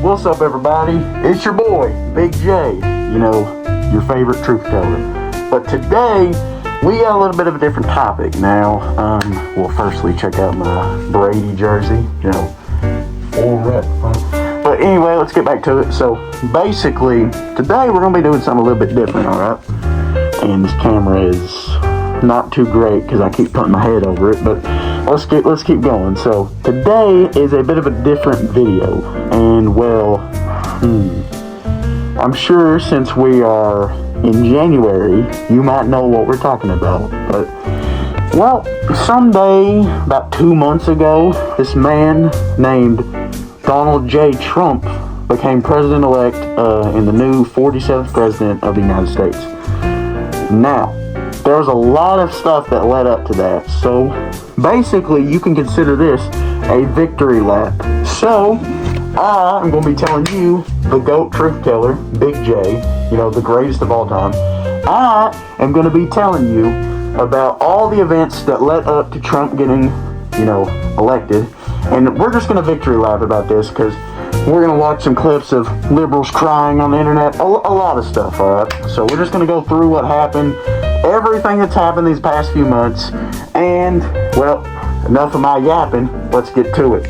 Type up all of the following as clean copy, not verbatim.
What's up, everybody? It's your boy, Big J, your favorite truth teller. But today, we got a little bit of a different topic. Now, well, firstly, check out my Brady jersey, full rep. But anyway, let's get back to it. So, basically, today we're going to be doing something a little bit different, alright? And this camera is not too great because I keep putting my head over it, but let's keep going. So today is a bit of a different video, and well, I'm sure since we are in January, you might know what we're talking about. But well, someday about 2 months ago, this man named Donald J. Trump became president-elect and the new 47th president of the United States. Now, there was a lot of stuff that led up to that, so basically you can consider this a victory lap. So I'm going to be telling you, the GOAT truth teller, Big J, the greatest of all time. I am going to be telling you about all the events that led up to Trump getting, elected, and we're just going to victory lap about this because we're going to watch some clips of liberals crying on the internet, a lot of stuff, alright? So we're just going to go through what happened, everything that's happened these past few months, and, well, enough of my yapping, let's get to it.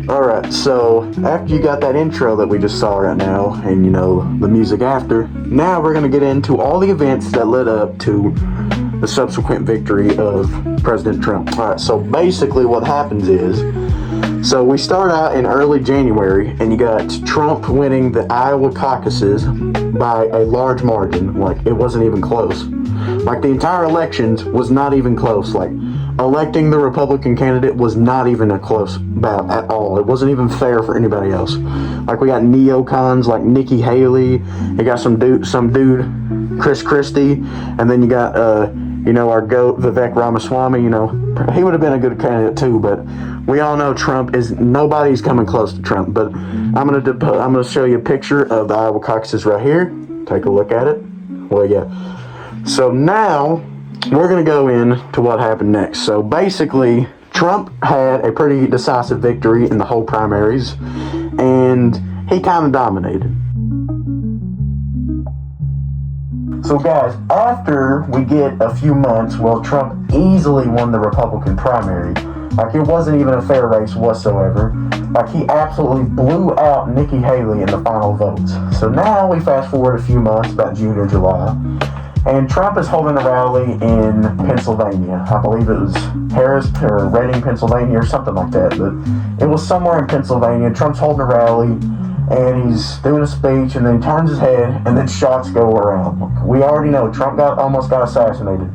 Alright, so after you got that intro that we just saw right now, and the music after, now we're going to get into all the events that led up to the subsequent victory of President Trump. Alright, so basically what happens is, so we start out in early January, and you got Trump winning the Iowa caucuses by a large margin. Like, it wasn't even close. Like, the entire elections was not even close. Like, electing the Republican candidate was not even a close bout at all. It wasn't even fair for anybody else. Like, we got neocons like Nikki Haley. You got some dude, Chris Christie, and then you got our GOAT Vivek Ramaswamy. He would have been a good candidate too, but we all know nobody's coming close to Trump. But I'm gonna show you a picture of the Iowa caucuses right here. Take a look at it. Well, yeah. So now we're going to go into what happened next. So basically, Trump had a pretty decisive victory in the whole primaries, and he kind of dominated. So guys, after we get a few months, well, Trump easily won the Republican primary. Like, it wasn't even a fair race whatsoever. Like, he absolutely blew out Nikki Haley in the final votes. So now we fast forward a few months, about June or July, and Trump is holding a rally in Pennsylvania. I believe it was Harris or Reading, Pennsylvania, or something like that. But it was somewhere in Pennsylvania. Trump's holding a rally, and he's doing a speech, and then he turns his head, and then shots go around. We already know Trump almost got assassinated.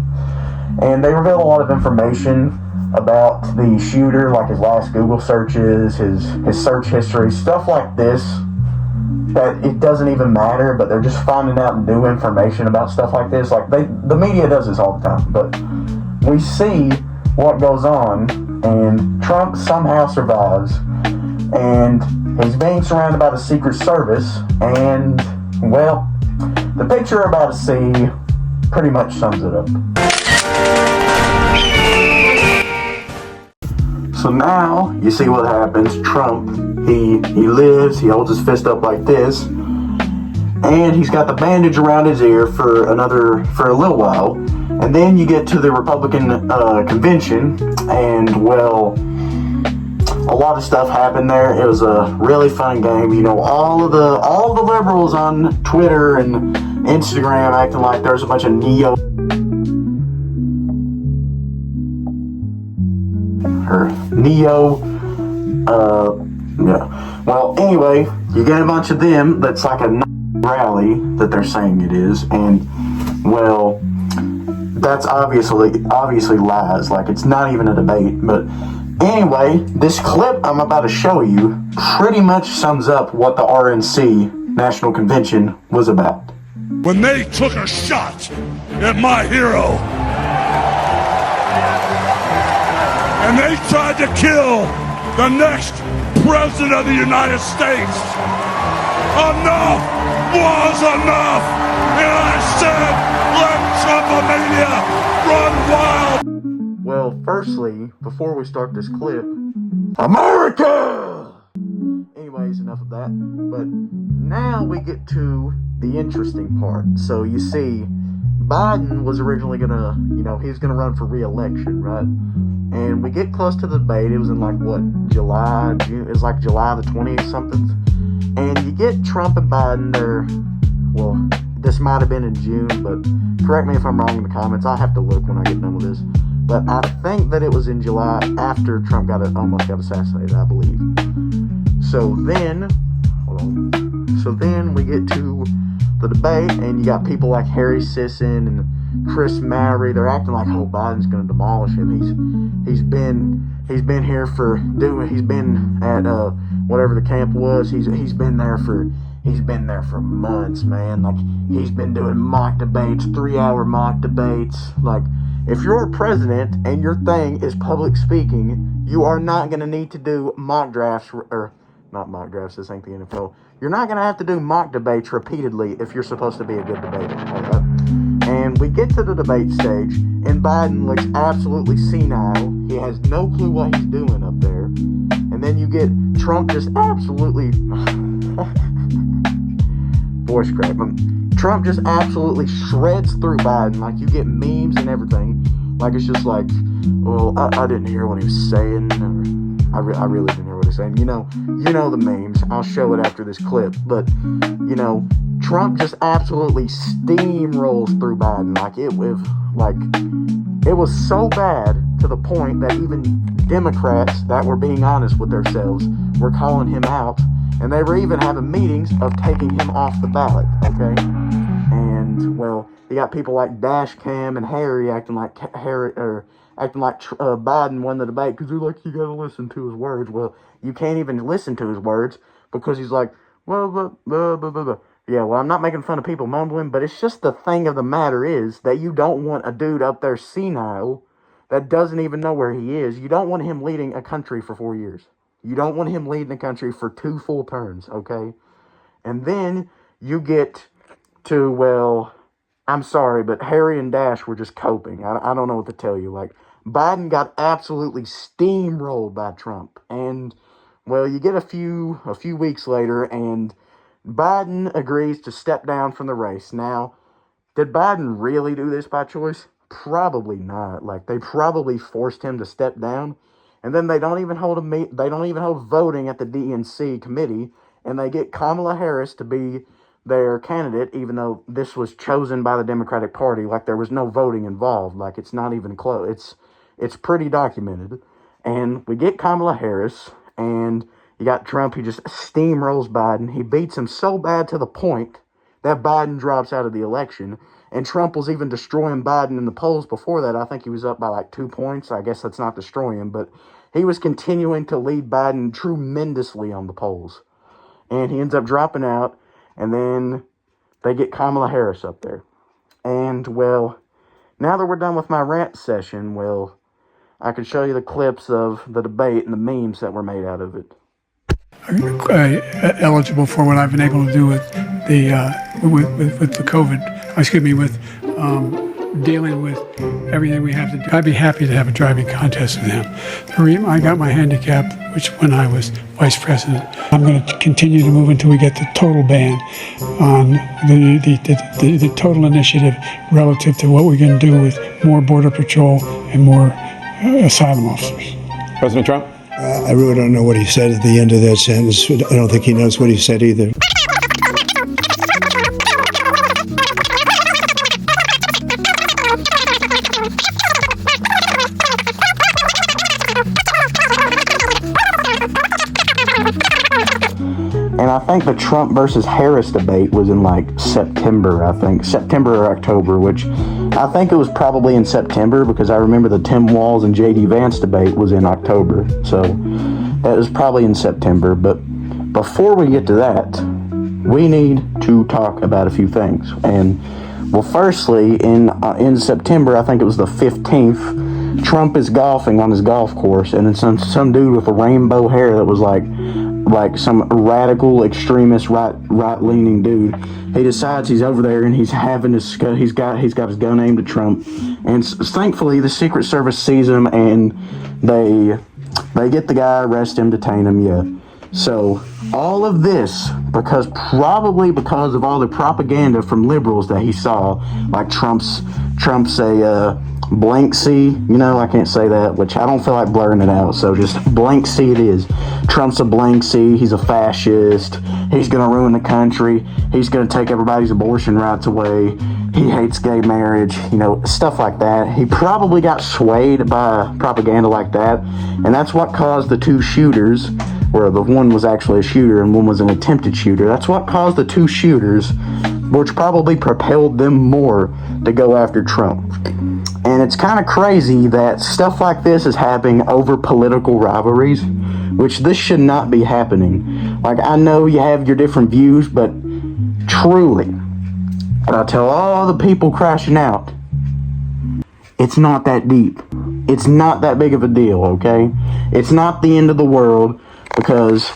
And they reveal a lot of information about the shooter, like his last Google searches, his search history, stuff like this. That it doesn't even matter, but they're just finding out new information about stuff like this. Like, the media does this all the time, but we see what goes on, and Trump somehow survives, and he's being surrounded by the Secret Service, and, well, the picture we're about to see pretty much sums it up. So now, you see what happens. Trump, he holds his fist up like this, and he's got the bandage around his ear for a little while, and then you get to the Republican convention, and, well, a lot of stuff happened there. It was a really fun game. All the liberals on Twitter and Instagram acting like there's a bunch of Well, anyway, you get a bunch of them that's like a rally that they're saying it is, and, well, that's obviously lies. Like, it's not even a debate. But anyway, this clip I'm about to show you pretty much sums up what the RNC National Convention was about. When they took a shot at my hero, and they tried to kill the next President of the United States, enough was enough. And I said, let Trumpomania run wild. Well, firstly, before we start this clip, America! Anyways, enough of that. But now we get to the interesting part. So you see, Biden was originally gonna, he was gonna run for re-election, right? And we get close to the debate. It was in like, July, June? It was like July the 20th something. And you get Trump and Biden there. Well, this might have been in June, but correct me if I'm wrong in the comments. I'll have to look when I get done with this. But I think that it was in July after Trump almost got assassinated, I believe. So then, we get to the debate, and you got people like Harry Sisson and Chris Mowry. They're acting like, oh, Biden's going to demolish him. He's been here for he's been at whatever the camp was. He's been there for months, man. Like, he's been doing mock debates, 3-hour mock debates. Like, if you're a president and your thing is public speaking, you are not going to need to do mock drafts, or not mock drafts, this ain't the NFL. You're not going to have to do mock debates repeatedly if you're supposed to be a good debater. Okay? And we get to the debate stage, and Biden looks absolutely senile. He has no clue what he's doing up there. And then you get Trump just absolutely... voice crack. Trump just absolutely shreds through Biden. Like, you get memes and everything. Like, it's just like, well, I didn't hear what he was saying. Or, I really didn't hear what he was saying. You know the memes. I'll show it after this clip. But, Trump just absolutely steamrolls through Biden. It was so bad to the point that even Democrats that were being honest with themselves were calling him out. And they were even having meetings of taking him off the ballot, okay? And, well, you got people like Dash Cam and Harry acting like Biden won the debate because they're like, you gotta listen to his words. Well, you can't even listen to his words because he's like, well, blah, blah, blah, blah. Yeah, well, I'm not making fun of people mumbling, but it's just the thing of the matter is that you don't want a dude up there senile that doesn't even know where he is. You don't want him leading a country for 4 years. You don't want him leading the country for 2 full terms, okay? And then you get to, well, I'm sorry, but Harry and Dash were just coping. I don't know what to tell you. Like, Biden got absolutely steamrolled by Trump. And, well, you get a few weeks later, and Biden agrees to step down from the race. Now, did Biden really do this by choice? Probably not. Like, they probably forced him to step down. And then they don't even hold voting at the DNC committee, and they get Kamala Harris to be their candidate, even though this was chosen by the Democratic Party. Like, there was no voting involved. Like, it's not even close. It's pretty documented. And we get Kamala Harris, and you got Trump. He just steamrolls Biden. He beats him so bad to the point that Biden drops out of the election. And Trump was even destroying Biden in the polls before that. I think he was up by like 2 points. I guess that's not destroying, but he was continuing to lead Biden tremendously on the polls. And he ends up dropping out, and then they get Kamala Harris up there. And, well, now that we're done with my rant session, well, I can show you the clips of the debate and the memes that were made out of it. Eligible for what I've been able to do with the COVID, with dealing with everything we have to do. I'd be happy to have a driving contest with him. I got my handicap, which when I was vice president. I'm going to continue to move until we get the total ban on the total initiative relative to what we're going to do with more border patrol and more asylum officers. President Trump? I really don't know what he said at the end of that sentence. I don't think he knows what he said either. And I think the Trump versus Harris debate was in like September or October, which I think it was probably in September because I remember the Tim Walz and J.D. Vance debate was in October. So that was probably in September. But before we get to that, we need to talk about a few things. And, well, firstly, in September, I think it was the 15th, Trump is golfing on his golf course, and then some dude with a rainbow hair that was like like some radical extremist right-leaning dude. He decides he's over there and he's having his he's got his gun aimed at Trump, and thankfully the Secret Service sees him and they get the guy, arrest him, detain him. Yeah. So all of this probably because of all the propaganda from liberals that he saw, like Trump's a blank C, I can't say that, which I don't feel like blurring it out, so just blank C it is. Trump's a blank C, he's a fascist, he's gonna ruin the country, he's gonna take everybody's abortion rights away, he hates gay marriage, stuff like that. He probably got swayed by propaganda like that, and that's what caused the two shooters, where the one was actually a shooter and one was an attempted shooter. That's what caused the two shooters, which probably propelled them more to go after Trump. And it's kind of crazy that stuff like this is happening over political rivalries, which this should not be happening. Like, I know you have your different views, but truly, and I tell all the people crashing out, it's not that deep. It's not that big of a deal, okay? It's not the end of the world because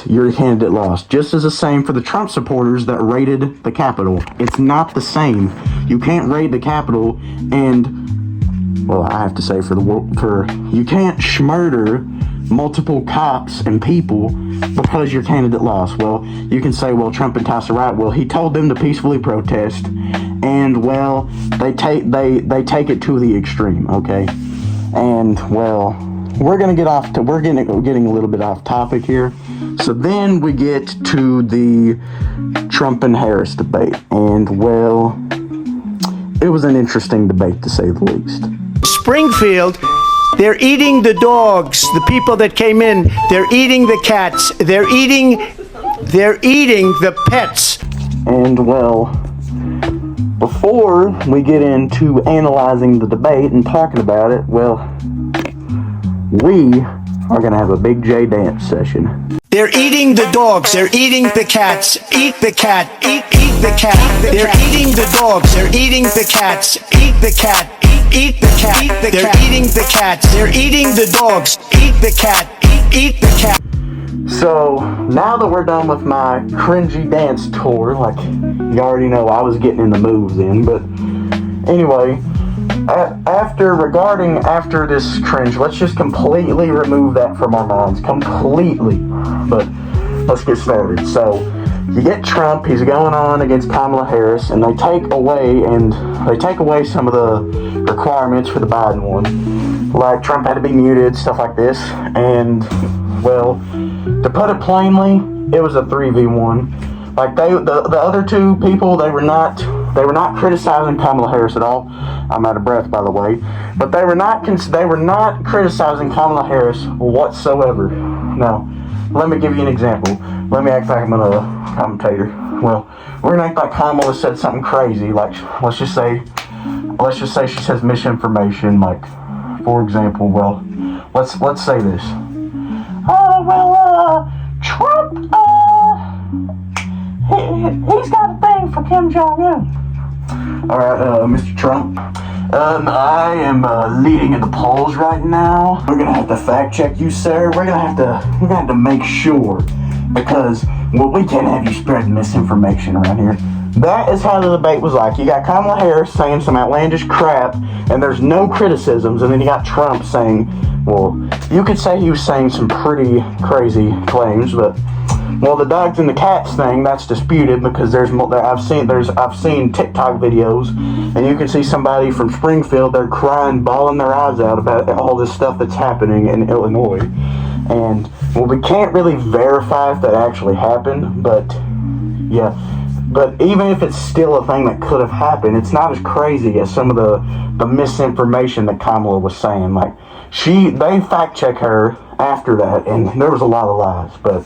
your candidate lost. Just as the same for the Trump supporters that raided the Capitol. It's not the same. You can't raid the Capitol and, well, I have to say you can't schmurder multiple cops and people because your candidate lost. Well, you can say, well, Trump enticed the riot. Well, he told them to peacefully protest, and well, they take it to the extreme, okay? And well, we're getting a little bit off topic here. So then we get to the Trump and Harris debate, and well, it was an interesting debate to say the least. Springfield, they're eating the dogs, the people that came in, they're eating the cats, they're eating the pets. And well, before we get into analyzing the debate and talking about it, well, we are going to have a Big J dance session. They're eating the dogs, they're eating the cats, eat the cat, eat the cat. They're eating the dogs, they're eating the cats, eat the cat, eat the cat. They're eating the cats, they're eating the dogs, eat the cat, eat the cat. So, now that we're done with my cringy dance tour, like, you already know I was getting in the moves in, but anyway, after this cringe, let's just completely remove that from our minds, completely. But let's get started. So you get Trump, he's going on against Kamala Harris, and they take away some of the requirements for the Biden one. Like, Trump had to be muted, stuff like this, and well, to put it plainly, it was a 3v1. Like, the other two people, they were not criticizing Kamala Harris at all. I'm out of breath, by the way. But they were not criticizing Kamala Harris whatsoever. Now, let me give you an example. Let me act like I'm a commentator. Well, we're gonna act like Kamala said something crazy. Like, let's just say she says misinformation. Like, for example, well, let's say this. Trump, he's got a thing for Kim Jong-un. Alright, Mr. Trump, I am leading in the polls right now. We're gonna have to fact check you, sir. We're gonna have to make sure, because, well, we can't have you spreading misinformation around here. That is how the debate was like. You got Kamala Harris saying some outlandish crap, and there's no criticisms, and then you got Trump saying, well, you could say he was saying some pretty crazy claims, but, well, the dogs and the cats thing, that's disputed, because I've seen TikTok videos, and you can see somebody from Springfield, they're crying, bawling their eyes out about all this stuff that's happening in Illinois. And, well, we can't really verify if that actually happened, but, yeah. But even if it's still a thing that could have happened, it's not as crazy as some of the misinformation that Kamala was saying. Like, they fact check her after that, and there was a lot of lies, but,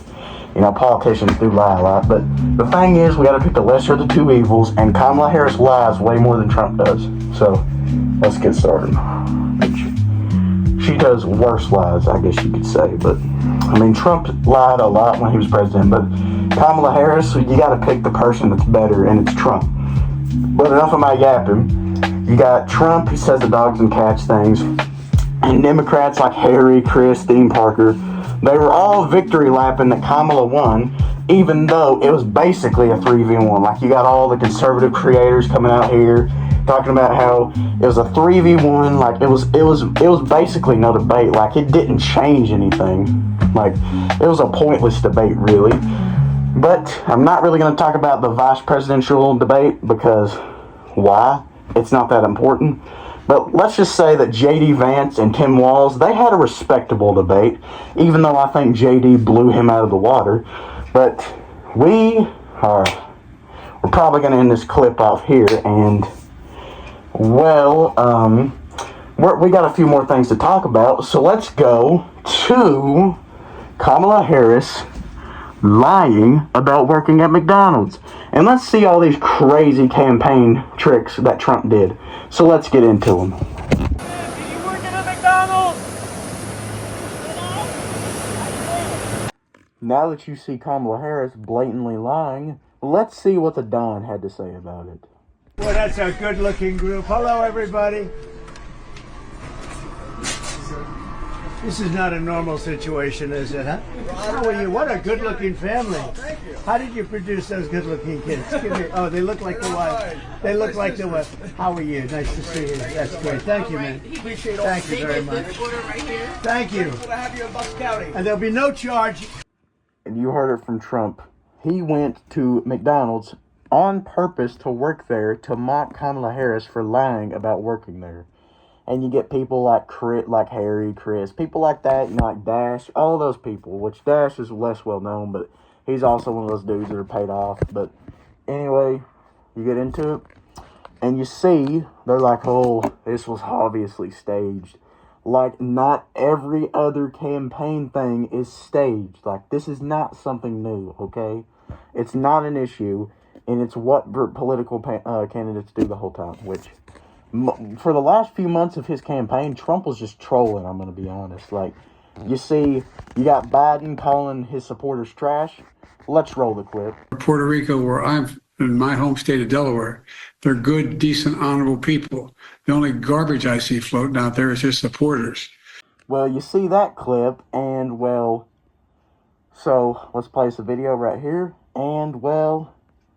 you know, politicians do lie a lot. But the thing is, we gotta pick the lesser of the two evils, and Kamala Harris lies way more than Trump does. So, let's get started. She does worse lies, I guess you could say, but, I mean, Trump lied a lot when he was president, but Kamala Harris, you gotta pick the person that's better, and it's Trump. But enough of my yapping. You got Trump, he says the dogs and cats things, and Democrats like Harry, Chris, Dean Parker, They were all victory lapping that Kamala won, even though it was basically a 3v1. Like, you got all the conservative creators coming out here talking about how it was a 3v1. Like, it was basically no debate. Like, it didn't change anything. Like, it was a pointless debate, really. But I'm not really going to talk about the vice presidential debate because why? It's not that important. But let's just say that J.D. Vance and Tim Walz, they had a respectable debate, even though I think J.D. blew him out of the water. But we're probably going to end this clip off here, and, well, we got a few more things to talk about, so let's go to Kamala Harris lying about working at McDonald's. And let's see all these crazy campaign tricks that Trump did. So let's get into them. Did you work at a McDonald's? Now that you see Kamala Harris blatantly lying, let's see what the Don had to say about it. Well, that's a good-looking group. Hello, everybody. This is not a normal situation, is it, huh? How are you? What a good-looking family. How did you produce those good-looking kids? Oh, they look like the wife. They look like the wife. How are you? Nice to see you. That's great. Thank you, man. Thank you very much. Thank you. And there'll be no charge. And you heard it from Trump. He went to McDonald's on purpose to work there to mock Kamala Harris for lying about working there. And you get people like Harry, Chris, people like that, you know, like Dash, all those people, which Dash is less well known, but he's also one of those dudes that are paid off. But anyway, you get into it, and you see, they're like, oh, this was obviously staged. Like, not every other campaign thing is staged. Like, this is not something new, okay? It's not an issue, and it's what political candidates do the whole time, which, for the last few months of his campaign, Trump was just trolling, I'm going to be honest. Like, you see, you got Biden calling his supporters trash. Let's roll the clip. Puerto Rico, where I'm in my home state of Delaware, they're good, decent, honorable people. The only garbage I see floating out there is his supporters. Well, you see that clip, and, well, so let's play the video right here, and, well,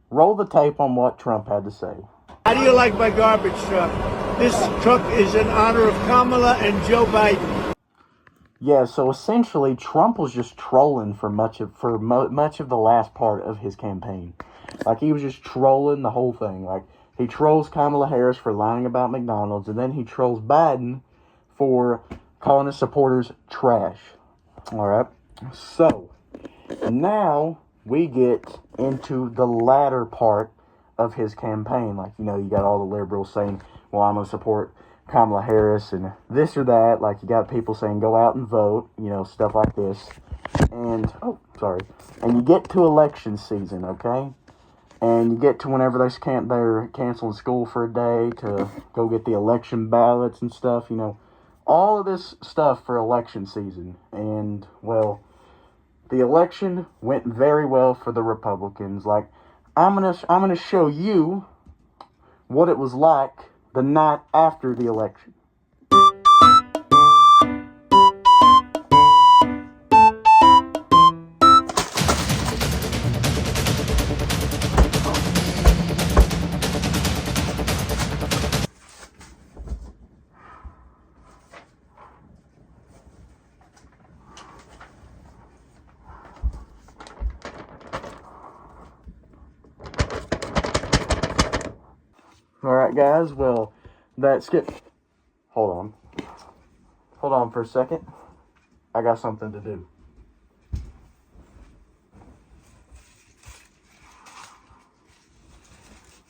roll the tape on what Trump had to say. How do you like my garbage truck? This truck is in honor of Kamala and Joe Biden. Yeah, so essentially, Trump was just trolling for much of the last part of his campaign. Like, he was just trolling the whole thing. Like, he trolls Kamala Harris for lying about McDonald's, and then he trolls Biden for calling his supporters trash. All right, so now we get into the latter part of his campaign. Like, you know, you got all the liberals saying, well, I'm going to support Kamala Harris and this or that. Like, you got people saying go out and vote, you know, stuff like this. And, and you get to election season, okay? And you get to whenever they're canceling school for a day to go get the election ballots and stuff, you know. All of this stuff for election season. And, well, the election went very well for the Republicans. Like, I'm gonna show you what it was like the night after the election. Alright guys, well, hold on for a second. I got something to do.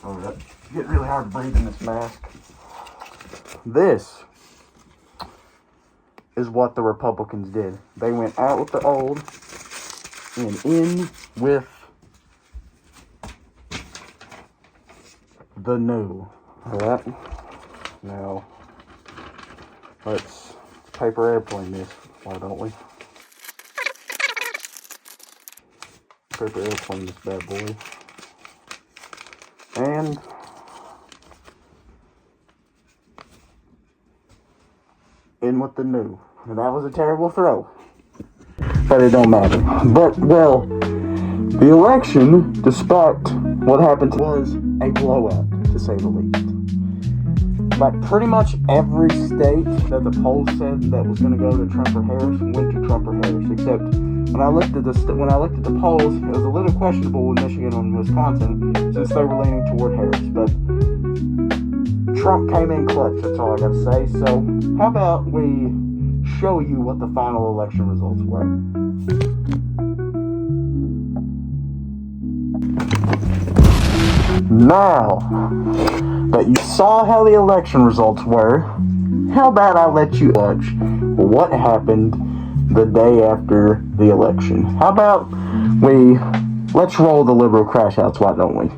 Alright, it's getting really hard to breathe in this mask. This is what the Republicans did. They went out with the old and in with the new. Alright, now let's paper airplane this, why don't we? Paper airplane this bad boy. And in with the new. And that was a terrible throw. but it don't matter. But, well, the election, despite what happened, was a blowout, to say the least. Like, pretty much every state that the polls said that was going to go to Trump or Harris went to Trump or Harris, except when I looked at the polls, it was a little questionable with Michigan and Wisconsin, since they were leaning toward Harris, but Trump came in clutch, that's all I gotta say. So, how about we show you what the final election results were? Now that you saw how the election results were, how about I let you watch what happened the day after the election? How about let's roll the liberal crash outs, why don't we?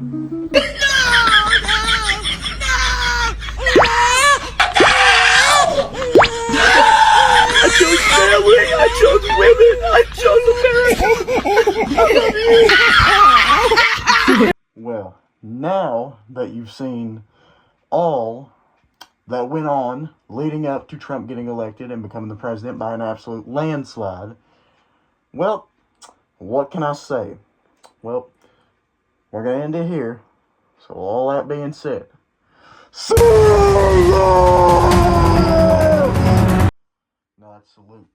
Well, now that you've seen all that went on leading up to Trump getting elected and becoming the president by an absolute landslide, well, what can I say? Well, we're going to end it here. So all that being said, see ya! No, that's salute.